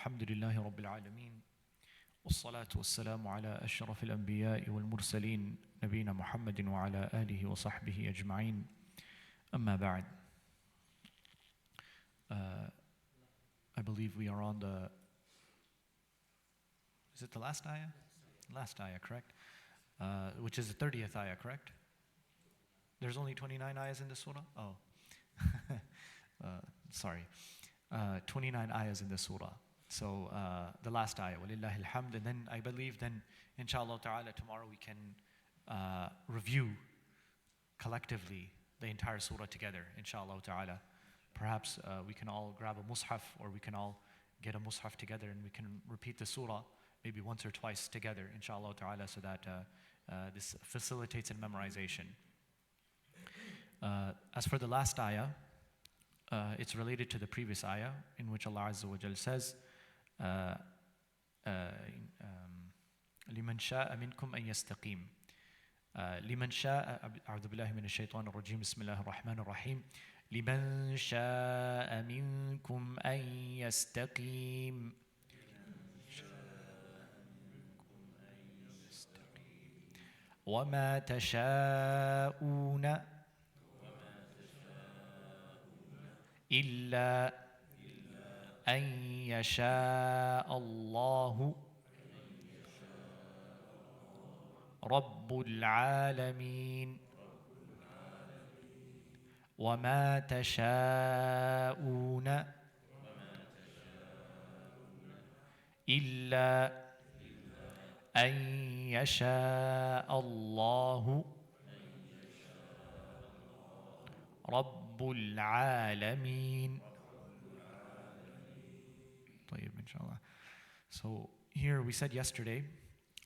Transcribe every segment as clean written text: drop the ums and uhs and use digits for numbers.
الحمد لله رب العالمين والصلاة والسلام على أشرف الأنبياء والمرسلين نبينا محمد وعلى آله وصحبه أجمعين أما بعد. I believe we are on the, is it the last ayah? Last ayah, correct? Which is the 30th ayah, correct? There's only 29 ayahs in this surah? Oh, sorry. 29 ayahs in this surah. So the last ayah, وَلِلَّهِ الْحَمْدِ. And then I believe then, inshallah ta'ala, tomorrow we can review collectively the entire surah together, inshallah ta'ala. Perhaps we can all grab a mushaf, or we can all get a mushaf together and we can repeat the surah maybe once or twice together, inshallah ta'ala, so that this facilitates in memorization. As for the last ayah, it's related to the previous ayah in which Allah Azza wa Jal says, لمن شاء منكم أن يستقيم. لمن شاء أعوذ بالله من الشيطان الرجيم بسم الله الرحمن الرحيم لمن شاء منكم أن يستقيم وما تشاءون إلا أن يشاء الله رب العالمين وما تشاءون إلا أن يشاء الله رب العالمين. طيب, inshallah. So here we said yesterday,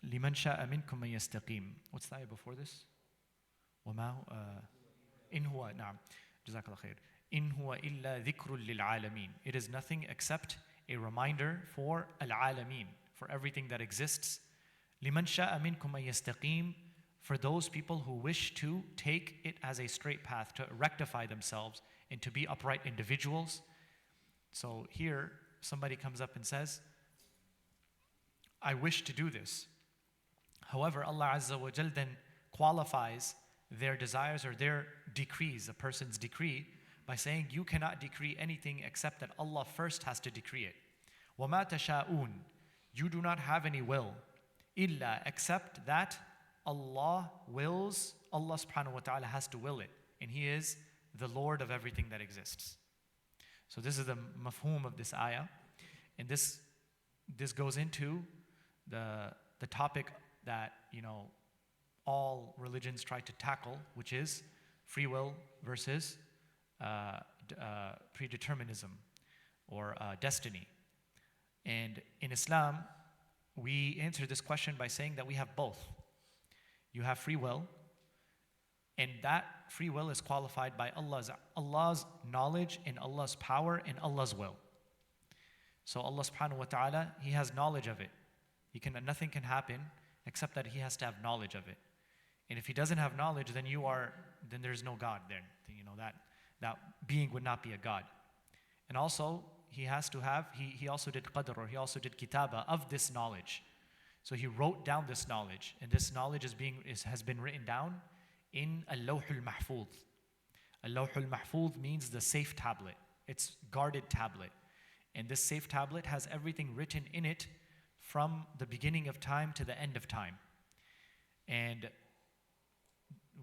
لمن شاء منكم أن يستقيم. What's the ayah before this? وما إن هو نعم جزاك الله خير إن هو إلا ذكر للعالمين. It is nothing except a reminder for العالمين, for everything that exists. لمن شاء منكم أن يستقيم, for those people who wish to take it as a straight path, to rectify themselves and to be upright individuals. So here somebody comes up and says, I wish to do this. However, Allah Azza wa Jal then qualifies their desires or their decrees, a person's decree, by saying you cannot decree anything except that Allah first has to decree it. وَمَا تَشَاءُونَ, you do not have any will, إِلَّا, except that Allah wills, Allah subhanahu wa ta'ala has to will it. And He is the Lord of everything that exists. So this is the mafhum of this ayah. And this goes into the topic that, all religions try to tackle, which is free will versus predeterminism or destiny. And in Islam, we answer this question by saying that we have both. You have free will, and that free will is qualified by Allah's knowledge and Allah's power and Allah's will. So Allah subhanahu wa ta'ala, He has knowledge of it. Nothing can happen except that He has to have knowledge of it. And if He doesn't have knowledge, then there's no God there. That being would not be a God. And also, He has to have, He also did qadr, or He also did kitaba of this knowledge. So He wrote down this knowledge, and this knowledge has been written down in al-lawhul mahfuz. Al-lawhul mahfuz means the safe tablet. It's guarded tablet. And this safe tablet has everything written in it from the beginning of time to the end of time. And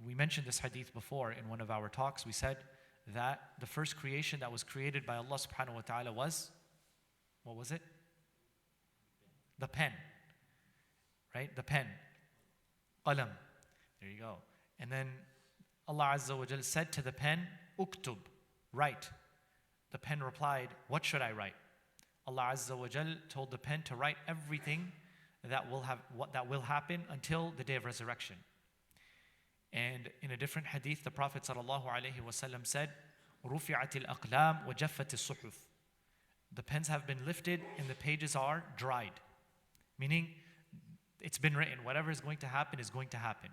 we mentioned this hadith before in one of our talks. We said that the first creation that was created by Allah subhanahu wa ta'ala was, what was it? The pen. Right? The pen. Qalam. There you go. And then Allah Azza wa Jal said to the pen, Uktub, write. The pen replied, what should I write? Allah Azza wa Jal told the pen to write everything that will happen until the day of resurrection. And in a different hadith, the Prophet ﷺ said, رُفِعَتِ الْأَقْلَامِ وَجَفَّتِ الصُّحُفِ. The pens have been lifted and the pages are dried. Meaning, it's been written. Whatever is going to happen is going to happen.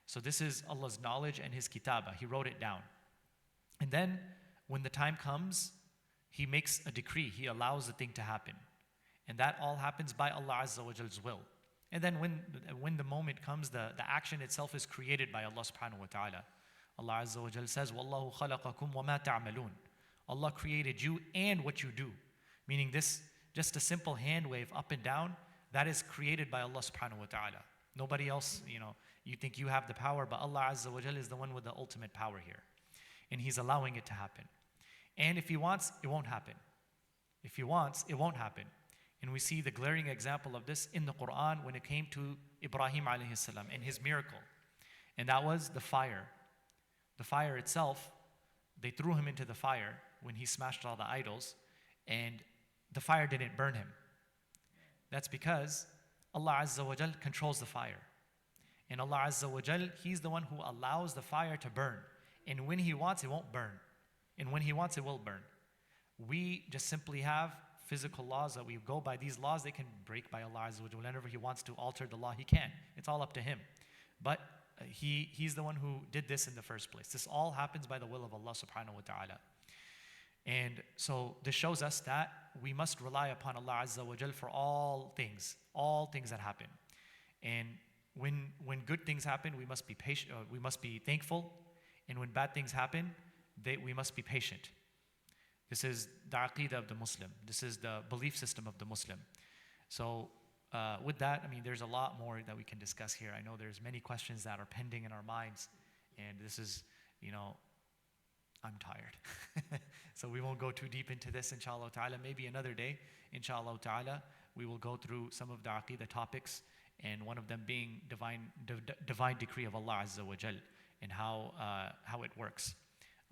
So this is Allah's knowledge and His kitabah. He wrote it down. And then, when the time comes, He makes a decree. He allows the thing to happen. And that all happens by Allah Azza wa Jal's will. And then when the moment comes, the action itself is created by Allah subhanahu wa ta'ala. Allah Azza wa Jal says, وَاللَّهُ خَلَقَكُمْ وَمَا تَعْمَلُونَ. Allah created you and what you do. Meaning this, just a simple hand wave up and down, that is created by Allah subhanahu wa ta'ala. Nobody else, you think you have the power, but Allah Azza wa Jal is the one with the ultimate power here. And He's allowing it to happen. And if He wants, it won't happen. If He wants, it won't happen. And we see the glaring example of this in the Quran when it came to Ibrahim alayhi salam and his miracle. And that was the fire. The fire itself, they threw him into the fire when he smashed all the idols, and the fire didn't burn him. That's because Allah Azza wa Jal controls the fire. And Allah Azza wa Jal, He's the one who allows the fire to burn. And when He wants, it won't burn. And when He wants, it will burn. We just simply have physical laws that we go by. These laws, they can break by Allah Azza wa Jal. Whenever He wants to alter the law, He can. It's all up to Him. But He's the one who did this in the first place. This all happens by the will of Allah subhanahu wa ta'ala. And so this shows us that we must rely upon Allah Azza wa Jal for all things that happen. And when good things happen, we must be patient, we must be thankful. And when bad things happen, we must be patient. This is the aqidah of the Muslim. This is the belief system of the Muslim. So with that, there's a lot more that we can discuss here. I know there's many questions that are pending in our minds. And this is, I'm tired. So we won't go too deep into this, inshallah ta'ala. Maybe another day, inshallah ta'ala, we will go through some of the aqidah topics, and one of them being divine decree of Allah Azza wa Jal and how it works.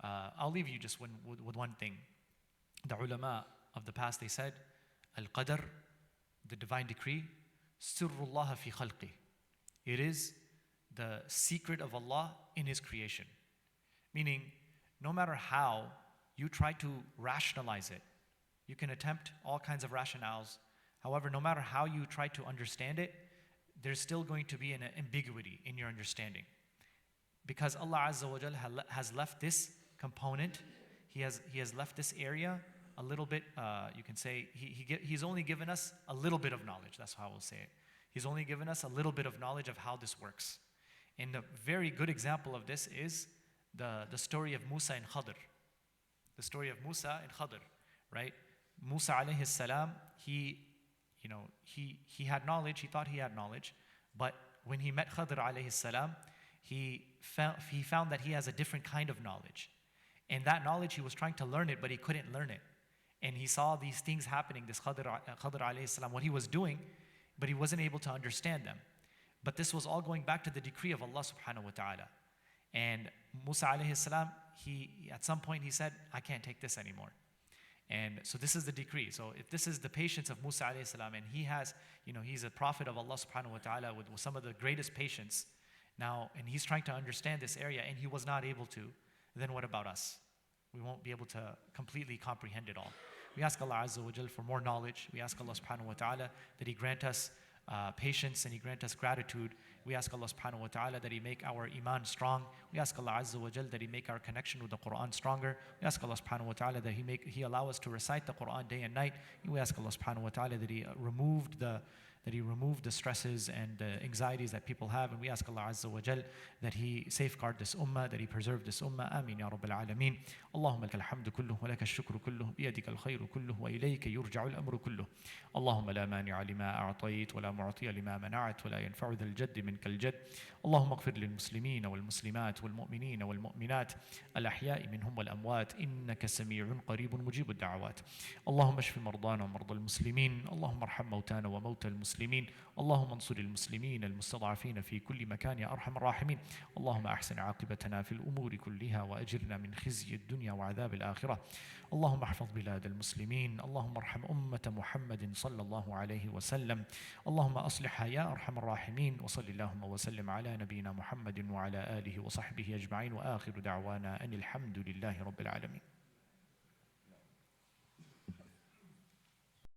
I'll leave you just with one thing. The ulama of the past, they said, Al-Qadr, the divine decree, Sirrullah fi khalqi. It is the secret of Allah in His creation. Meaning, no matter how you try to rationalize it, you can attempt all kinds of rationales. However, no matter how you try to understand it, there's still going to be an ambiguity in your understanding. Because Allah Azza wa Jal has left this component, He has left this area a little bit, you can say, He's only given us a little bit of knowledge. That's how I will say it. He's only given us a little bit of knowledge of how this works. And a very good example of this is the story of Musa and Khadr. The story of Musa and Khadr, right? Musa alayhi salam, he had knowledge, he thought he had knowledge, but when he met Khadr alayhi salam, he found that he has a different kind of knowledge. And that knowledge, he was trying to learn it, but he couldn't learn it. And he saw these things happening, this Khadr alayhi salam, what he was doing, but he wasn't able to understand them. But this was all going back to the decree of Allah subhanahu wa ta'ala. And Musa alayhi salam, at some point he said, I can't take this anymore. And so this is the decree. So if this is the patience of Musa alayhi salam, and he has, he's a prophet of Allah subhanahu wa ta'ala with some of the greatest patience now, and he's trying to understand this area, and he was not able to, then what about us? We won't be able to completely comprehend it all. We ask Allah Azza wa Jal for more knowledge. We ask Allah subhanahu wa ta'ala that He grant us patience and He grant us gratitude. We ask Allah subhanahu wa ta'ala that He make our iman strong. We ask Allah Azza wa Jal that He make our connection with the Quran stronger. We ask Allah subhanahu wa ta'ala that He allow us to recite the Quran day and night. We ask Allah subhanahu wa ta'ala that He removed the stresses and the anxieties that people have. And we ask Allah Azza wa Jal that He safeguard this ummah, that He preserve this ummah. Ameen ya Rabbil Alameen. Allahumma lakal hamdu kulluh wa laka shukru kulluh biyadika al-khayru kulluh wa ilayka yurja'u al-amru kulluh. Allahumma la mani'a lima a'tayt wa la mu'tiya lima mana'at wa la yanfa'u dhal jadd minka al-jadd. اللهم اغفر للمسلمين والمسلمات والمؤمنين والمؤمنات الأحياء منهم والأموات إنك سميع قريب مجيب الدعوات. اللهم اشف مرضانا ومرضى المسلمين. اللهم ارحم موتانا وموتى المسلمين. اللهم انصر المسلمين المستضعفين في كل مكان يا أرحم الراحمين. اللهم أحسن عاقبتنا في الأمور كلها وأجرنا من خزي الدنيا وعذاب الآخرة. اللهم احفظ بلاد المسلمين. اللهم ارحم أمة محمد صلى الله عليه وسلم. اللهم أصلحها يا أرحم الراحمين. وصل اللهم وسلم على نبينا محمد وعلى آله وصحبه أجمعين وآخر دعوانا أن الحمد لله رب العالمين.